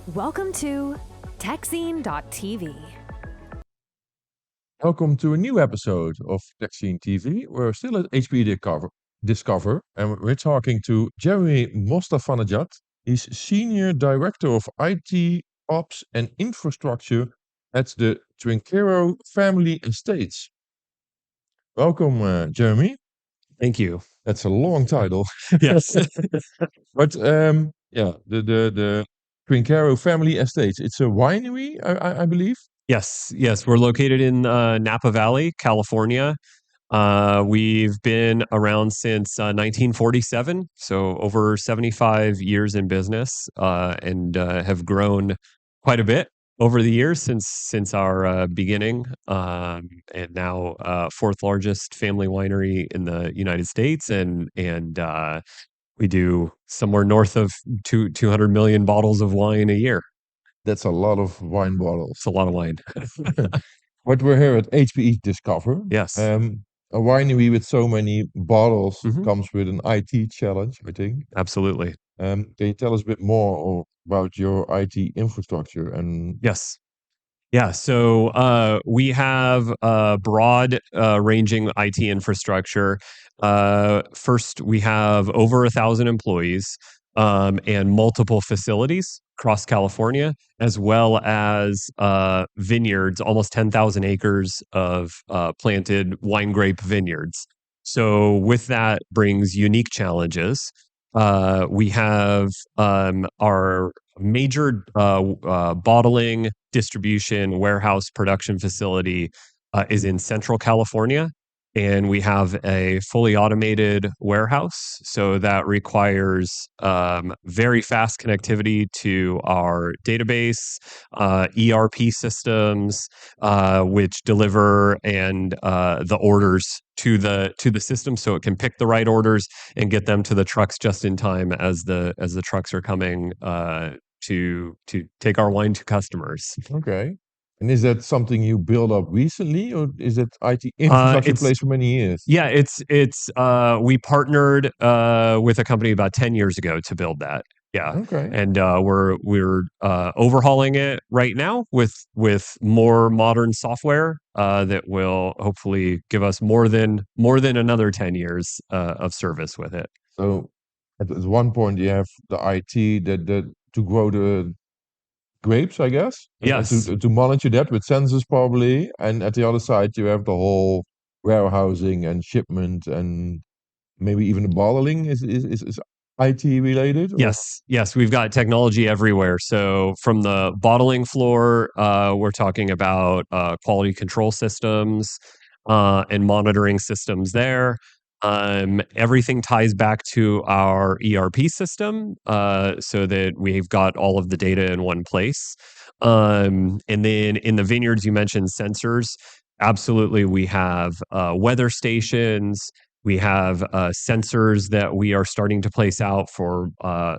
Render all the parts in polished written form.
Welcome to TechZine.tv. Welcome to a new episode of TechScene TV. We're still at HPE Discover, and we're talking to Jeremy Mostafanejad. He's Senior Director of IT, Ops and Infrastructure at the Trinchero Family Estates. Welcome, Jeremy. Thank you. That's a long title. Yes. But the Trinchero Family Estates, it's a winery, I believe. Yes. We're located in Napa Valley, California. We've been around since 1947, so over 75 years in business, and have grown quite a bit over the years since our beginning, and now fourth largest family winery in the United States, and we do somewhere north of 200 million bottles of wine a year. That's a lot of wine bottles. It's a lot of wine. But we're here at HPE Discover. Yes. A winery with so many bottles Mhm. comes with an IT challenge, I think. Absolutely. Can you tell us a bit more about your IT infrastructure? And Yes. Yeah. So we have a broad ranging IT infrastructure. First, we have over 1,000 employees and multiple facilities across California, as well as vineyards, almost 10,000 acres of planted wine grape vineyards. So, with that brings unique challenges. We have our major bottling, distribution, warehouse, production facility is in Central California. And we have a fully automated warehouse. So that requires very fast connectivity to our database, ERP systems, which deliver and the orders to the system, so it can pick the right orders and get them to the trucks just in time as the trucks are coming to take our wine to customers. okay. And is that something you built up recently, or is it IT infrastructure in It's place for many years? Yeah, it's we partnered with a company about 10 years ago to build that. Yeah. Okay. And we're overhauling it right now with more modern software that will hopefully give us more than another 10 years of service with it. So at one point you have the IT that to grow the grapes, I guess, and Yes. to monitor that with sensors probably. And at the other side, you have the whole warehousing and shipment and maybe even the bottling is IT related. Or Yes, we've got technology everywhere. So from the bottling floor, we're talking about quality control systems and monitoring systems there. Everything ties back to our ERP system so that we've got all of the data in one place. And then in the vineyards, you mentioned sensors. Absolutely, we have weather stations. We have sensors that we are starting to place out for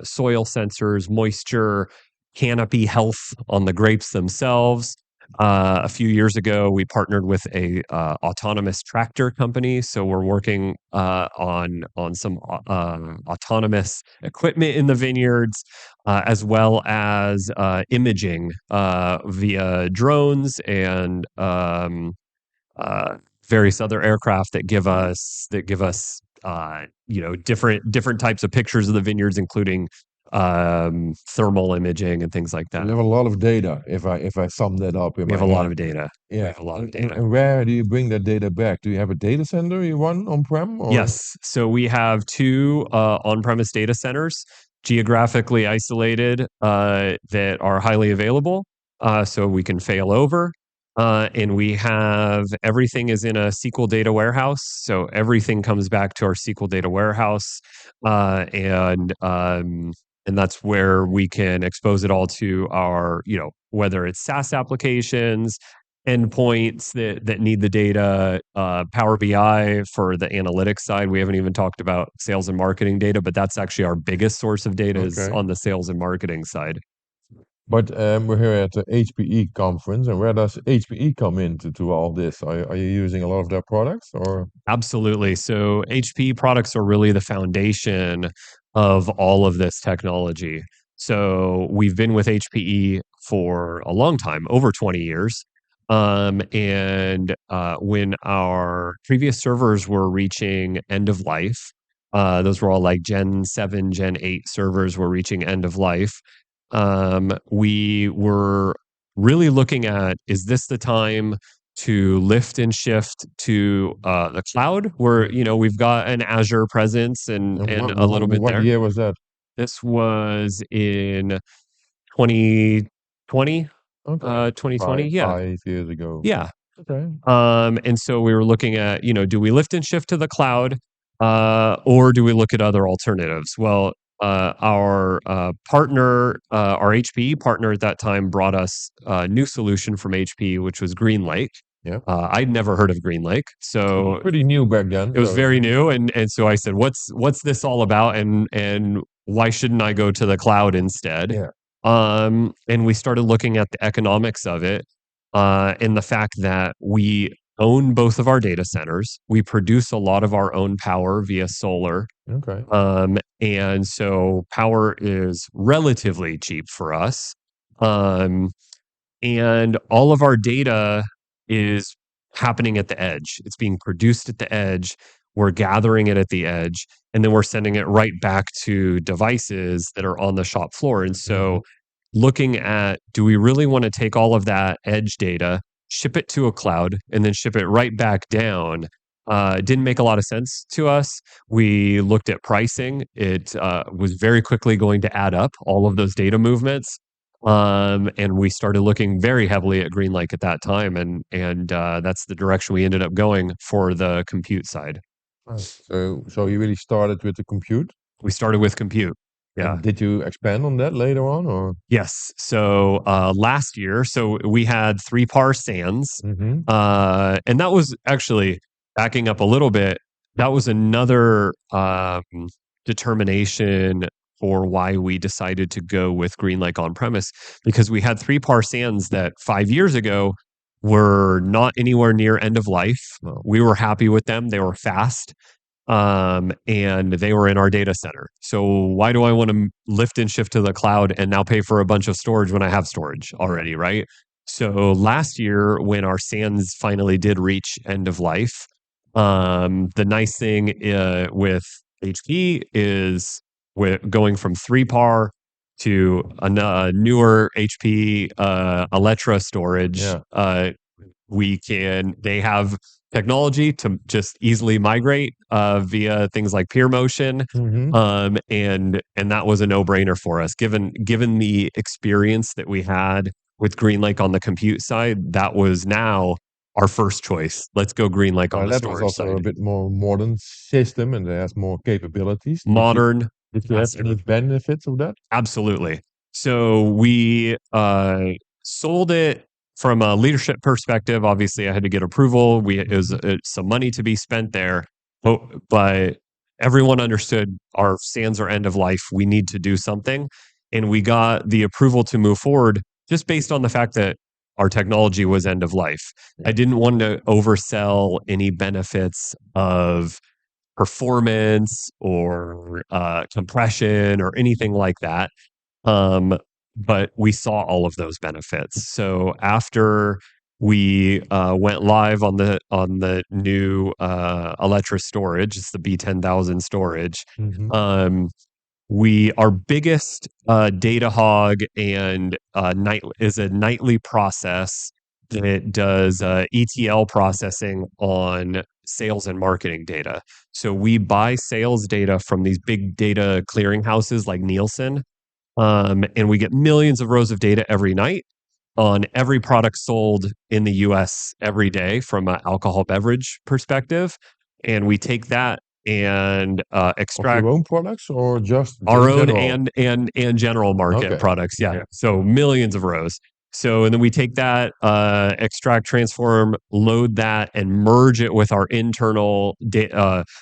soil sensors, moisture, canopy health on the grapes themselves. A few years ago, we partnered with a autonomous tractor company, so we're working on some autonomous equipment in the vineyards, as well as imaging via drones and various other aircraft that give us different types of pictures of the vineyards, including thermal imaging and things like that. you have a lot of data. If I sum that up in We my have a lot head. of data. We Yeah. have a lot of And, data. and where do you bring that data back? Do you have a data center you run on-prem or? Yes. So we have two on-premise data centers, geographically isolated, that are highly available, so we can fail over. And we have everything is in a SQL data warehouse, so everything comes back to our SQL data warehouse, and that's where we can expose it all to our, whether it's SaaS applications, endpoints that need the data, Power BI for the analytics side. We haven't even talked about sales and marketing data, but that's actually our biggest source of data is Okay. on the sales and marketing side. But we're here at the HPE conference, and where does HPE come into all this? Are you using a lot of their products, or? Absolutely. So HP products are really the foundation of all of this technology. So we've been with HPE for a long time, over 20 years. When our previous servers were reaching end of life, those were all like Gen 7, Gen 8 servers were reaching end of life. We were really looking at, is this the time to lift and shift to the cloud where, we've got an Azure presence and a little bit what there. year was that? This was in 2020, Okay. 2020. Yeah. 5 years ago. Yeah. Okay. And so we were looking at, do we lift and shift to the cloud, or do we look at other alternatives? Well, our partner, our HPE partner at that time, brought us a new solution from HPE, which was GreenLake. Yeah. I'd never heard of GreenLake, so Pretty new back then. it was very new, and so I said, "What's this all about?" And why shouldn't I go to the cloud instead? Yeah. And we started looking at the economics of it, and the fact that we own both of our data centers. We produce a lot of our own power via solar. Okay. And so power is relatively cheap for us. And all of our data is happening at the edge. It's being produced at the edge. We're gathering it at the edge, and then we're sending it right back to devices that are on the shop floor. And so, looking at, do we really want to take all of that edge data, ship it to a cloud, and then ship it right back down? Didn't make a lot of sense to us. We looked at pricing. It was very quickly going to add up, all of those data movements. And we started looking very heavily at GreenLake at that time, and that's the direction we ended up going for the compute side. So you really started with the compute? We started with compute. Yeah. And did you expand on that later on, or? Yes. So last year, so we had 3-par sands, and that was actually, backing up a little bit, that was another determination for why we decided to go with GreenLake on premise, because we had 3-par sands that 5 years ago were not anywhere near end of life. No. We were happy with them. They were fast. And they were in our data center. So why do I want to lift and shift to the cloud and now pay for a bunch of storage when I have storage already, right? So last year, when our sands finally did reach end of life, the nice thing with HP is with going from 3-par to a newer HP Alletra storage. Yeah. They have technology to just easily migrate via things like peer motion. And that was a no-brainer for us. Given the experience that we had with GreenLake on the compute side, that was now our first choice. Let's go GreenLake on the That storage was also side. a bit more modern system, and it has more capabilities. Modern. Did you have any benefits of that? Absolutely. So we sold it from a leadership perspective. Obviously, I had to get approval. It was some money to be spent there, but everyone understood our sands are end of life. We need to do something, and we got the approval to move forward just based on the fact that our technology was end of life. I didn't want to oversell any benefits of performance or compression or anything like that. But we saw all of those benefits. So after we went live on the new Alletra storage, it's the B10000 storage. Our biggest data hog and is a nightly process that does ETL processing on sales and marketing data. So we buy sales data from these big data clearinghouses like Nielsen, and we get millions of rows of data every night on every product sold in the US every day from an alcohol beverage perspective. And we take that and extract of your own products or just our own general? and general market products. Yeah. So millions of rows. So, and then we take that, extract, transform, load that, and merge it with our internal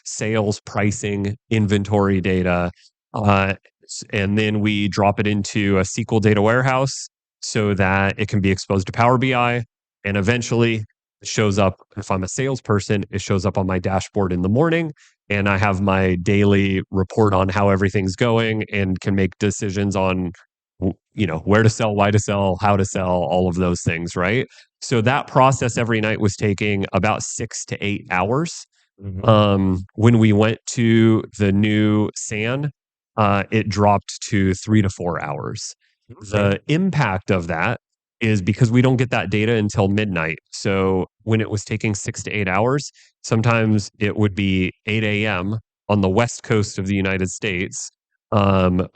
sales, pricing, inventory data. And then we drop it into a SQL data warehouse so that it can be exposed to Power BI. And eventually it shows up, if I'm a salesperson, it shows up on my dashboard in the morning. And I have my daily report on how everything's going and can make decisions on where to sell, why to sell, how to sell, all of those things, right? So that process every night was taking about 6 to 8 hours. Hmm. When we went to the new SAN, it dropped to 3 to 4 hours. Okay. The impact of that is because we don't get that data until midnight. So when it was taking 6 to 8 hours, sometimes it would be 8 a.m. on the west coast of the United States, um,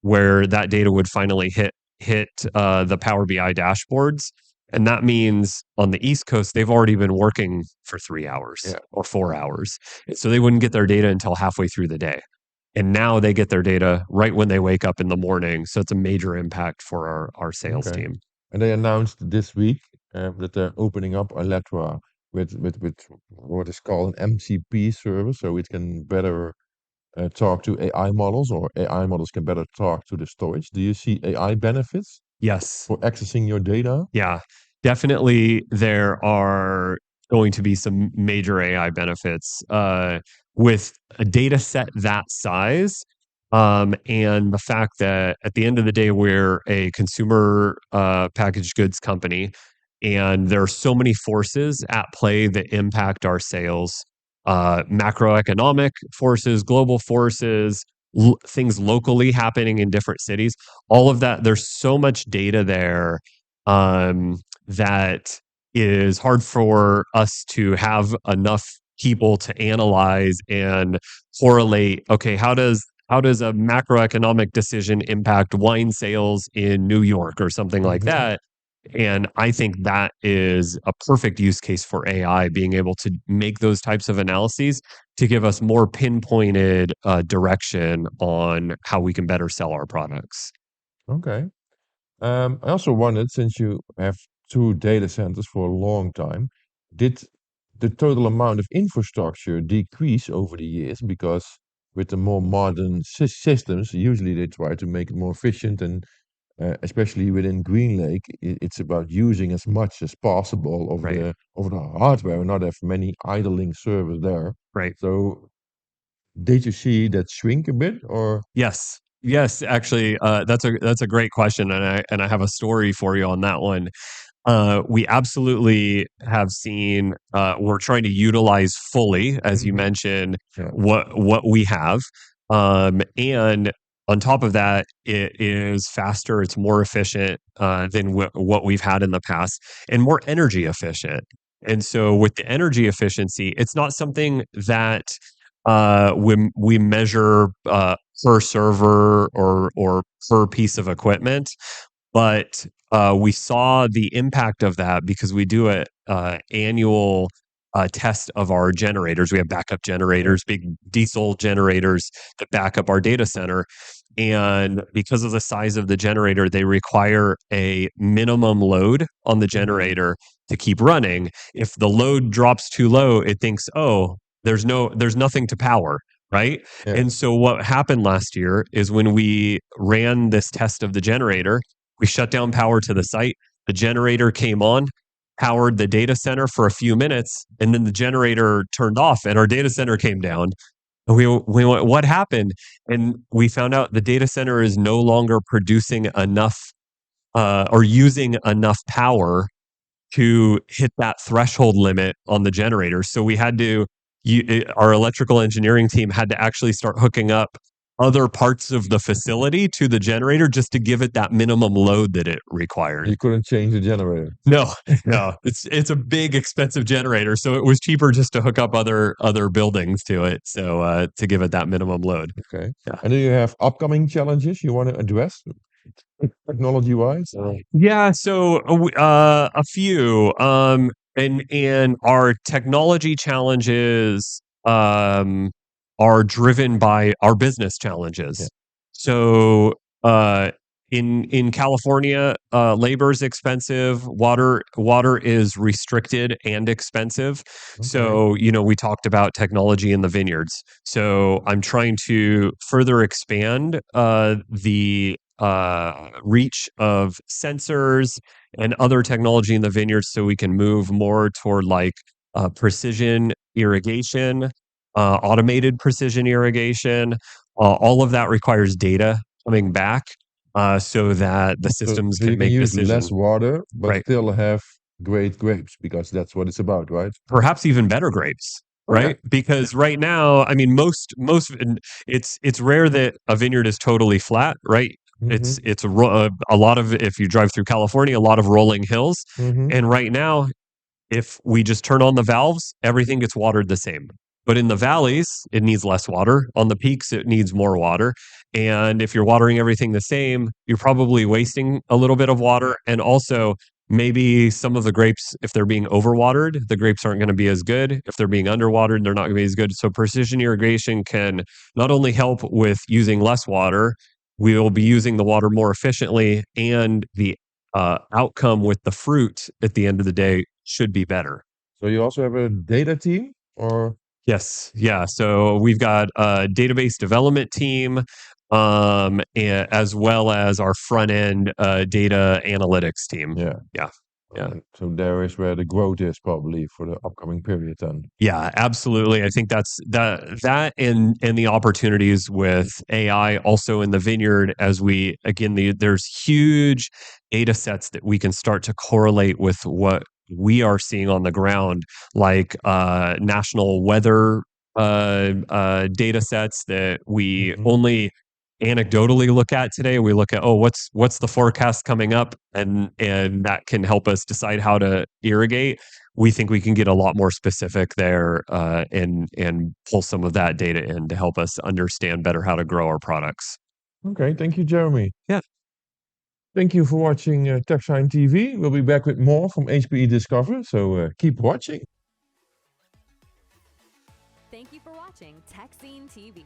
where that data would finally hit the Power BI dashboards. And that means on the East Coast, they've already been working for 3 hours Yeah. or 4 hours. So they wouldn't get their data until halfway through the day. And now they get their data right when they wake up in the morning. So it's a major impact for our sales Okay. team. And they announced this week that they're opening up Alletra with what is called an MCP service, so it can better talk to AI models, or AI models can better talk to the storage. Do you see AI benefits Yes. for accessing your data? Yeah, definitely there are going to be some major AI benefits with a data set that size. And the fact that at the end of the day, we're a consumer packaged goods company, and there are so many forces at play that impact our sales, macroeconomic forces, global forces, things locally happening in different cities, all of that. There's so much data there that is hard for us to have enough people to analyze and correlate. Okay, how does a macroeconomic decision impact wine sales in New York or something like Hmm. that? And I think that is a perfect use case for AI, being able to make those types of analyses to give us more pinpointed direction on how we can better sell our products. Okay. I also wondered, since you have two data centers for a long time, did the total amount of infrastructure decrease over the years? Because with the more modern systems, usually they try to make it more efficient, and especially within GreenLake, it's about using as much as possible Right. of the hardware and not have many idling servers there. Right. So did you see that shrink a bit, or? Yes. Yes, actually, that's a great question, and I have a story for you on that one. We absolutely have seen. We're trying to utilize fully, as you Mhm. mentioned, Yeah. what we have, and on top of that, it is faster. It's more efficient than what we've had in the past, and more energy efficient. And so, with the energy efficiency, it's not something that we measure per server or per piece of equipment, but we saw the impact of that because we do a annual test of our generators. We have backup Yeah. generators, big diesel generators that back up our data center. And because of the size of the generator, they require a minimum load on the Mhm. generator to keep running. If the load drops too low, it thinks, oh, there's nothing to power, right? Yeah. And so what happened last year is when we ran this test of the generator, we shut down power to the site. The generator came on, powered the data center for a few minutes, and then the generator turned off and our data center came down. And we went, what happened? And we found out the data center is no longer producing enough or using enough power to hit that threshold limit on the generator. So we had to, our electrical engineering team had to actually start hooking up other parts of the facility to the generator just to give it that minimum load that it required. You couldn't change the generator. No, no, it's a big expensive generator, so it was cheaper just to hook up other buildings to it. So to give it that minimum load. Okay. Yeah. And do you have upcoming challenges you want to address technology-wise? Yeah, so a few and our technology challenges are driven by our business Yeah. challenges. So uh in California, labor is expensive, water is restricted and expensive. Okay. So, we talked about technology in the vineyards. So I'm trying to further expand the reach of sensors and other technology in the vineyards so we can move more toward like precision irrigation, automated precision irrigation. All of that requires data coming back. so that the systems So you can can make use decisions. less water, but Right. still have great grapes because that's what it's about, right? Perhaps even better grapes, Oh yeah. right? Because right now, I mean, and it's rare that a vineyard is totally flat, right? Mm-hmm. A lot of, if you drive through California, a lot of rolling hills, Mm-hmm. and right now, if we just turn on the valves, everything gets watered the same. But in the valleys, it needs less water. On the peaks, it needs more water. And if you're watering everything the same, you're probably wasting a little bit of water. And also, maybe some of the grapes, if they're being overwatered, the grapes aren't going to be as good. If they're being underwatered, they're not going to be as good. So, precision irrigation can not only help with using less water, we will be using the water more efficiently, and the outcome with the fruit at the end of the day should be better. So you also have a data team, or Yes, yeah. So we've got a database development team, as well as our front end data analytics team. yeah. Yeah, yeah. So there is where the growth is probably for the upcoming period then. Yeah, absolutely. I think that and the opportunities with AI also in the vineyard, as we again there's huge data sets that we can start to correlate with what we are seeing on the ground, like national weather data sets that we Mm-hmm. only anecdotally look at today. We look at, oh, what's the forecast coming up, and that can help us decide how to irrigate. We think we can get a lot more specific there, and pull some of that data in to help us understand better how to grow our products. Okay, thank you, Jeremy. Yeah. Thank you for watching TechSign TV. We'll be back with more from HPE Discover, so keep watching. Thank you for watching TechScene TV,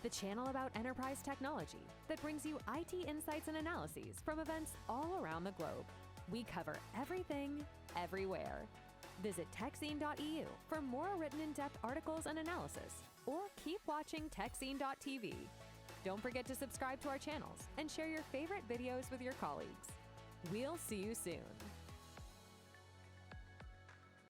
the channel about enterprise technology that brings you IT insights and analyses from events all around the globe. We cover everything, everywhere. Visit techscene.eu for more written in-depth articles and analysis, or keep watching techscene.tv. Don't forget to subscribe to our channels and share your favorite videos with your colleagues. We'll see you soon.